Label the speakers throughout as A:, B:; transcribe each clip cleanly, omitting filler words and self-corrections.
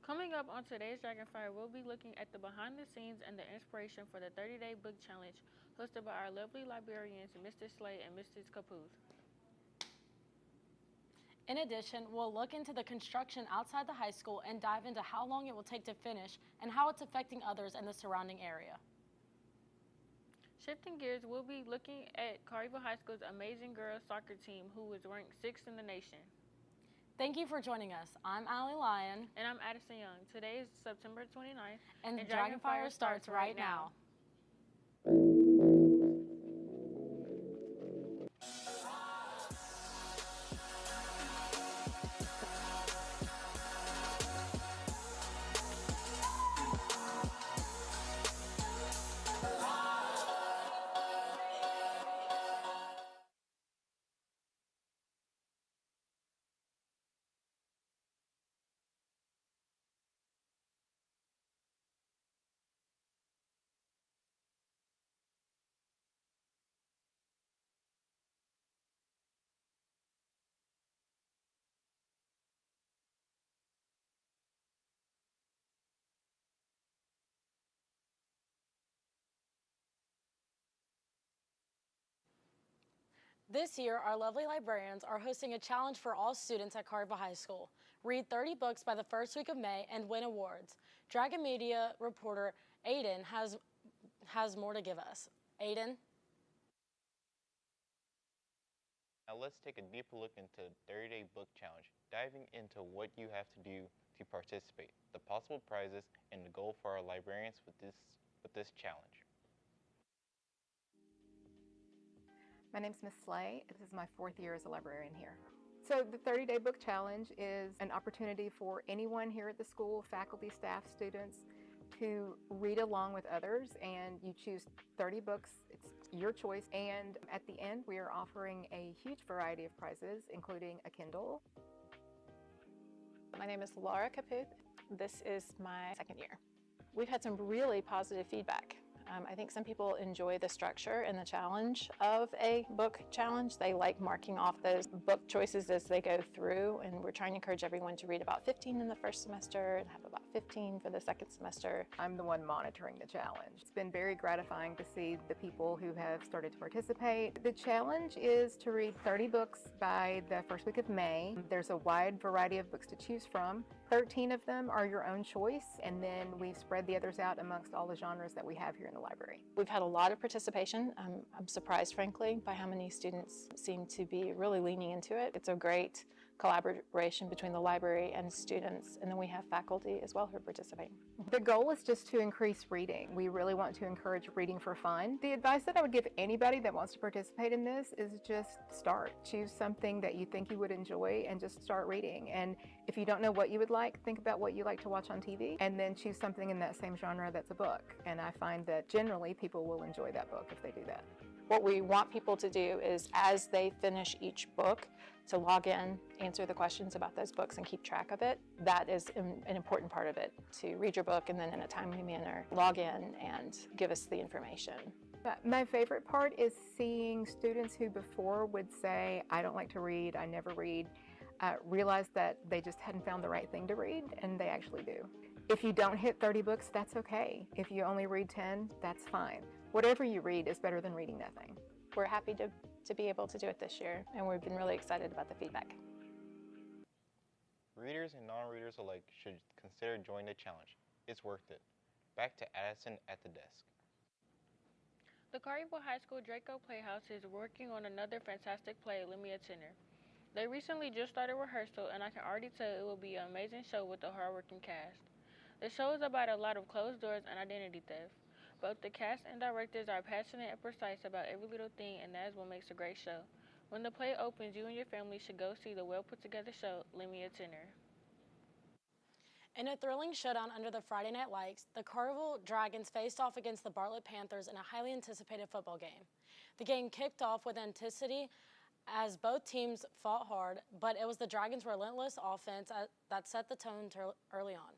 A: Coming up on today's DragonFire, we'll be looking at the behind the scenes and the inspiration for the 30-day book challenge hosted by our lovely librarians, Mr. Slay and Mrs. Caputh.
B: In addition, we'll look into the construction outside the high school and dive into how long it will take to finish and how it's affecting others in the surrounding area.
A: Shifting gears, we'll be looking at Collierville High School's amazing girls soccer team, who was ranked 6th in the nation.
B: Thank you for joining us. I'm Allie Lyon.
A: And I'm Addison Young. Today is September 29th.
B: And DragonFire starts right now. This year, our lovely librarians are hosting a challenge for all students at Collierville High School. Read 30 books by the first week of May and win awards. Dragon Media reporter Aiden has more to give us. Aiden?
C: Now let's take a deeper look into the 30-day book challenge, diving into what you have to do to participate, the possible prizes, and the goal for our librarians with this challenge.
D: My name's Ms. Slay. This is my 4th year as a librarian here. So the 30-day book challenge is an opportunity for anyone here at the school, faculty, staff, students, to read along with others, and you choose 30 books. It's your choice, and at the end we are offering a huge variety of prizes, including a Kindle.
E: My name is Laura Caputh. This is my 2nd year. We've had some really positive feedback. I think some people enjoy the structure and the challenge of a book challenge. They like marking off those book choices as they go through, and we're trying to encourage everyone to read about 15 in the first semester and have about 15 for the second semester.
D: I'm the one monitoring the challenge. It's been very gratifying to see the people who have started to participate. The challenge is to read 30 books by the first week of May. There's a wide variety of books to choose from. 13 of them are your own choice, and then we've spread the others out amongst all the genres that we have here in the library.
E: We've had a lot of participation. I'm surprised, frankly, by how many students seem to be really leaning into it. It's a great collaboration between the library and students, and then we have faculty as well who are participating.
D: The goal is just to increase reading. We really want to encourage reading for fun. The advice that I would give anybody that wants to participate in this is just start. Choose something that you think you would enjoy and just start reading. And if you don't know what you would like, think about what you like to watch on TV, and then choose something in that same genre that's a book. And I find that generally people will enjoy that book if they do that.
E: What we want people to do is, as they finish each book, to log in, answer the questions about those books, and keep track of it. That is an important part of it, to read your book and then in a timely manner log in and give us the information.
D: My favorite part is seeing students who before would say, I don't like to read, I never read, realize that they just hadn't found the right thing to read, and they actually do. If you don't hit 30 books, that's okay. If you only read 10, that's fine. Whatever you read is better than reading nothing.
E: We're happy to be able to do it this year, and we've been really excited about the feedback.
C: Readers and non-readers alike should consider joining the challenge. It's worth it. Back to Addison at the desk.
A: The Collierville High School Draco Playhouse is working on another fantastic play, Me A Tenor. They recently just started rehearsal, and I can already tell it will be an amazing show with a hardworking cast. The show is about a lot of closed doors and identity theft. Both the cast and directors are passionate and precise about every little thing, and that is what makes a great show. When the play opens, you and your family should go see the well-put-together show, Me A Tenor.
B: In a thrilling showdown under the Friday night lights, the Collierville Dragons faced off against the Bartlett Panthers in a highly anticipated football game. The game kicked off with intensity as both teams fought hard, but it was the Dragons' relentless offense that set the tone early on.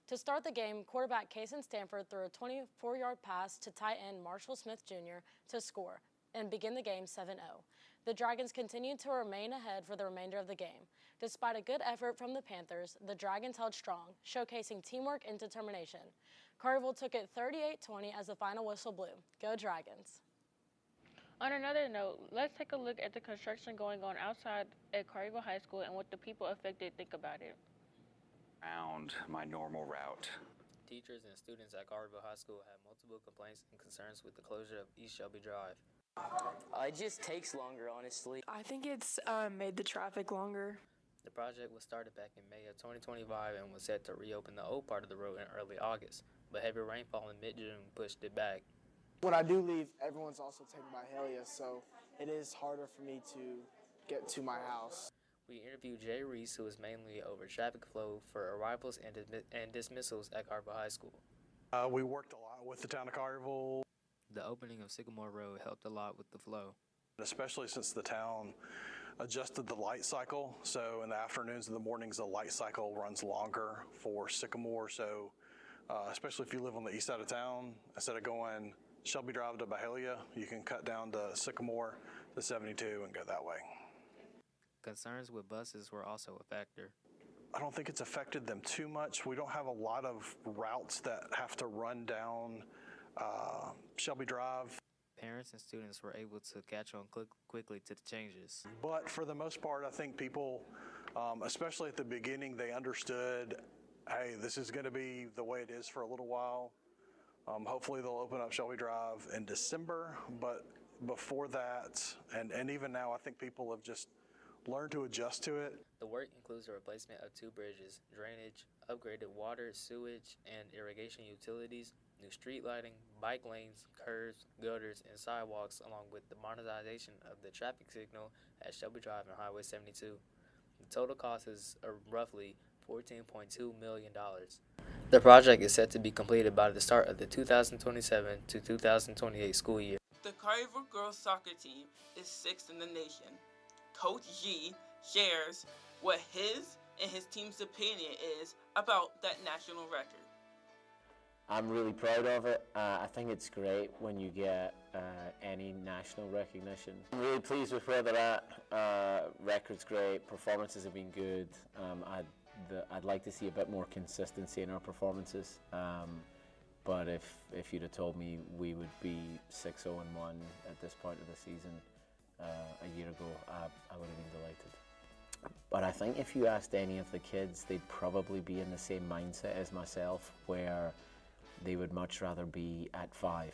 B: To start the game, quarterback Kason Stanford threw a 24-yard pass to tight end Marshall Smith Jr. to score and begin the game 7-0. The Dragons continued to remain ahead for the remainder of the game. Despite a good effort from the Panthers, the Dragons held strong, showcasing teamwork and determination. Collierville took it 38-20 as the final whistle blew. Go Dragons!
A: On another note, let's take a look at the construction going on outside at Collierville High School and what the people affected think about it.
F: Around my normal route.
G: Teachers and students at Collierville High School had multiple complaints and concerns with the closure of East Shelby Drive.
H: It just takes longer, honestly.
I: I think it's made the traffic longer.
G: The project was started back in May of 2025 and was set to reopen the old part of the road in early August, but heavy rainfall in mid-June pushed it back.
J: When I do leave, everyone's also taken by Helia, so it is harder for me to get to my house.
G: We interviewed Jay Reese, who is mainly over traffic flow for arrivals and dismissals at Collierville High School.
K: We worked a lot with the town of Collierville.
G: The opening of Sycamore Road helped a lot with the flow.
K: Especially since the town adjusted the light cycle, so in the afternoons and the mornings the light cycle runs longer for Sycamore, so especially if you live on the east side of town, instead of going Shelby Drive to Byhalia, you can cut down to Sycamore to 72 and go that way.
G: Concerns with buses were also a factor.
K: I don't think it's affected them too much. We don't have a lot of routes that have to run down Shelby Drive.
G: Parents and students were able to catch on quickly to the changes.
K: But for the most part, I think people, especially at the beginning, they understood, hey, this is going to be the way it is for a little while. Hopefully they'll open up Shelby Drive in December, but before that, and even now, I think people have just learned to adjust to it.
G: The work includes the replacement of 2 bridges, drainage, upgraded water, sewage, and irrigation utilities, new street lighting, bike lanes, curbs, gutters, and sidewalks, along with the modernization of the traffic signal at Shelby Drive and Highway 72. The total cost is roughly $14.2 million. The project is set to be completed by the start of the 2027 to 2028 school year.
L: The Collierville Girls Soccer team is 6th in the nation. Coach G shares what his and his team's opinion is about that national record.
M: I'm really proud of it. I think it's great when you get any national recognition. I'm really pleased with where they're at. Record's great, performances have been good. I'd like to see a bit more consistency in our performances. But if you'd have told me we would be 6-0-1 at this point of the season a year ago, I would have been delighted. But I think if you asked any of the kids, they'd probably be in the same mindset as myself, where they would much rather be at 5.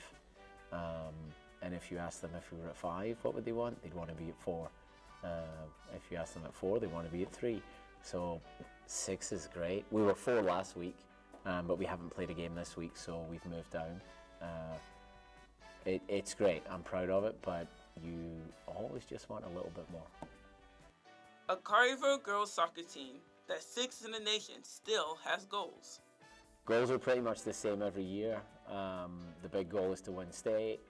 M: And if you ask them if we were at 5, what would they want? They'd want to be at 4. If you ask them at 4, they want to be at 3. So 6 is great. We were 4 last week, but we haven't played a game this week, so we've moved down. It's great. I'm proud of it, but you always just want a little bit more.
L: A Collierville girls soccer team that's 6th in the nation still has goals.
M: Goals are pretty much the same every year. The big goal is to win state.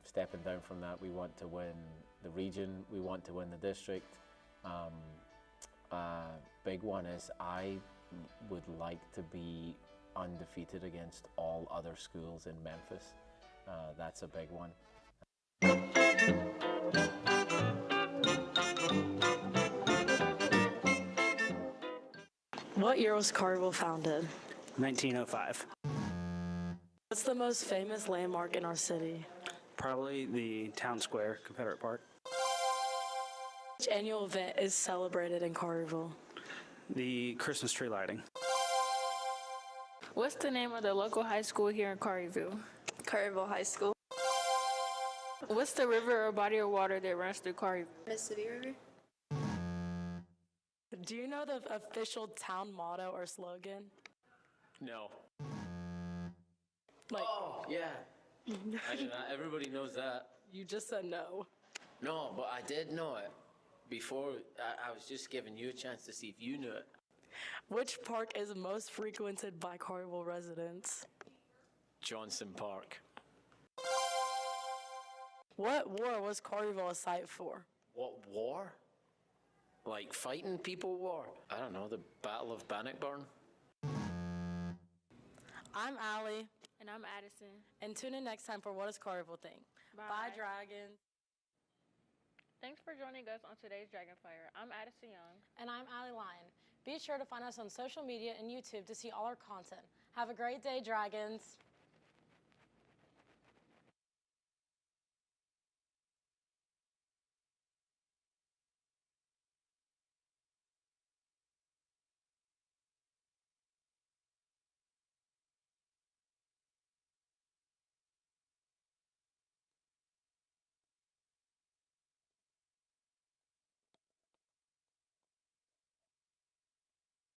M: Stepping down from that, we want to win the region. We want to win the district. Big one is I would like to be undefeated against all other schools in Memphis. That's a big one.
I: What year was Collierville founded?
N: 1905.
I: What's the most famous landmark in our city?
N: Probably the town square, Confederate Park.
I: Which annual event is celebrated in Collierville?
N: The Christmas tree lighting.
A: What's the name of the local high school here in Collierville?
I: Collierville High School.
A: What's the river or body of water that runs through Collierville?
I: Mississippi River. Do you know the official town motto or slogan?
H: No.
I: Like,
H: oh, yeah. Everybody knows that.
I: you just said no.
H: No, but I did know it. Before, I was just giving you a chance to see if you knew it.
I: Which park is most frequented by Collierville residents?
H: Johnson Park.
I: What war was Collierville a site for?
H: What war? Like fighting people war? I don't know, the Battle of Bannockburn?
B: I'm Allie.
A: And I'm Addison.
B: And tune in next time for What Does Collierville Think?
A: Bye.
B: Bye, Dragons.
A: Thanks for joining us on today's DragonFire. I'm Addison Young.
B: And I'm Allie Lyon. Be sure to find us on social media and YouTube to see all our content. Have a great day, Dragons.